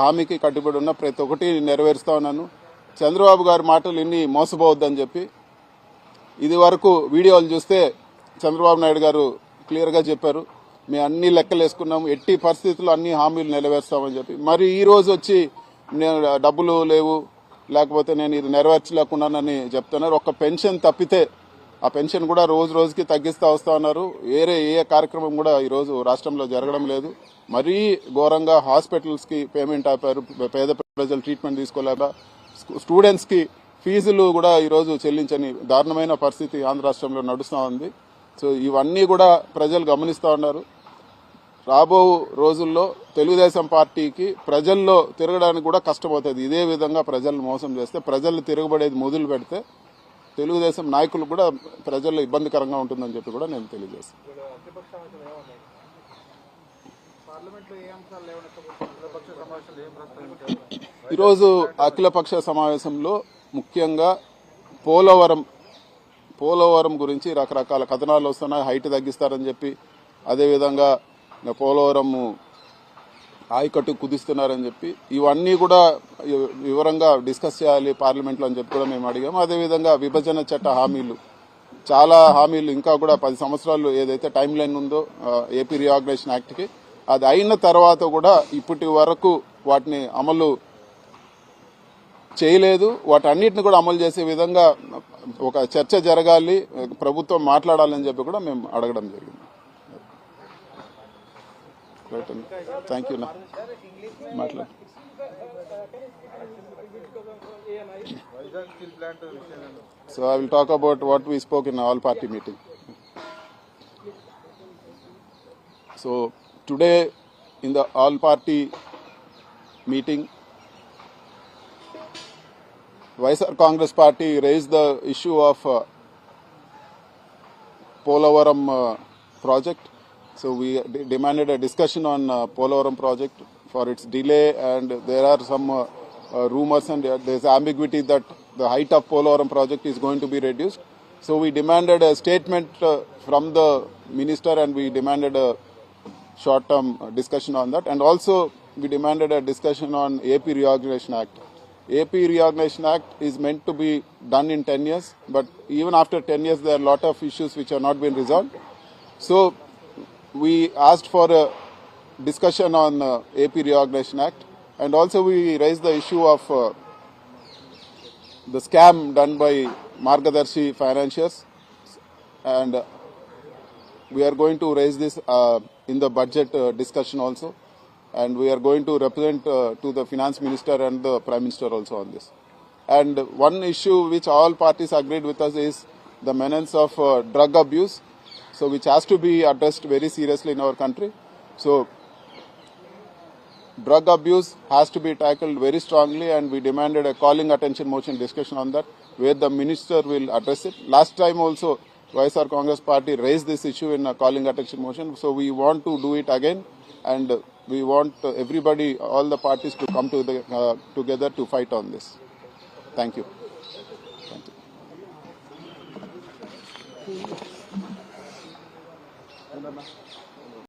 హామీకి కట్టుబడి ఉన్న ప్రతి ఒక్కటి నెరవేరుస్తా ఉన్నాను. చంద్రబాబు గారి మాటలు ఇన్ని మోసపోవద్దని చెప్పి ఇది వరకు వీడియోలు చూస్తే చంద్రబాబు నాయుడు గారు క్లియర్గా చెప్పారు, మేము అన్ని లెక్కలు వేసుకున్నాము, ఎట్టి పరిస్థితుల్లో అన్ని హామీలు నెరవేరుస్తామని చెప్పి. మరి ఈ రోజు వచ్చి నేను డబ్బులు లేవు, లేకపోతే నేను ఇది నెరవేర్చలేకున్నానని చెప్తున్నారు. ఒక పెన్షన్ తప్పితే ఆ పెన్షన్ కూడా రోజు రోజుకి తగ్గిస్తూ వస్తూ ఉన్నారు. వేరే ఏ కార్యక్రమం కూడా ఈరోజు రాష్ట్రంలో జరగడం లేదు. మరీ ఘోరంగా హాస్పిటల్స్కి పేమెంట్ ఆపారు, పేద ప్రజలు ట్రీట్మెంట్ తీసుకోలేక, స్టూడెంట్స్కి ఫీజులు కూడా ఈరోజు చెల్లించని దారుణమైన పరిస్థితి ఆంధ్ర రాష్ట్రంలో నడుస్తూ ఉంది. సో ఇవన్నీ కూడా ప్రజలు గమనిస్తూ ఉన్నారు. రాబో రోజుల్లో తెలుగుదేశం పార్టీకి ప్రజల్లో తిరగడానికి కూడా కష్టమవుతుంది. ఇదే విధంగా ప్రజలను మోసం చేస్తే, ప్రజలు తిరగబడేది మొదలు పెడితే తెలుగుదేశం నాయకులు కూడా ప్రజల్లో ఇబ్బందికరంగా ఉంటుందని చెప్పి కూడా నేను తెలియజేస్తాను. ఈరోజు అఖిలపక్ష సమావేశంలో ముఖ్యంగా పోలవరం గురించి రకరకాల కథనాలు వస్తున్నాయి. హైట్ తగ్గిస్తారని చెప్పి, అదేవిధంగా పోలవరం ఆయకట్టు కుదిస్తున్నారని చెప్పి, ఇవన్నీ కూడా వివరంగా డిస్కస్ చేయాలి పార్లమెంట్లో అని చెప్పి కూడా మేము అడిగాము. అదేవిధంగా విభజన చట్ట హామీలు, చాలా హామీలు ఇంకా కూడా 10 సంవత్సరాలు ఏదైతే టైం లైన్ ఉందో ఏపీ రీఆర్గనైజేషన్ యాక్ట్కి, అది అయిన తర్వాత కూడా ఇప్పటి వరకు వాటిని అమలు చేయలేదు. వాటన్నిటిని కూడా అమలు చేసే విధంగా ఒక చర్చ జరగాలి, ప్రభుత్వం మాట్లాడాలని చెప్పి కూడా మేము అడగడం జరిగింది. Thank you. మాట్లాడు. So I will talk about what we spoke in all party meeting. So today in the all party meeting, YSR Congress Party raised the issue of Polavaram project. So we demanded a discussion on Polavaram project for its delay, and there are some rumors and there is ambiguity that the height of Polavaram project is going to be reduced. So we demanded a statement from the minister, and we demanded a short-term discussion on that, and also we demanded a discussion on AP Reorganization Act. AP Reorganization Act is meant to be done in 10 years, but even after 10 years there are a lot of issues which have not been resolved. So we asked for a discussion on AP Reorganization Act, and also we raised the issue of the scam done by Margadarshi Financiers, and we are going to raise this in the budget discussion also, and we are going to represent to the finance minister and the prime minister also on this. And one issue which all parties agreed with us is the menace of drug abuse, so which has to be addressed very seriously in our country. So drug abuse has to be tackled very strongly, and we demanded a calling attention motion discussion on that, where the minister will address it. Last time also YSR Congress Party raised this issue in a calling attention motion, so we want to do it again, and we want everybody, all the parties to come to together to fight on this. Thank you. Thank you.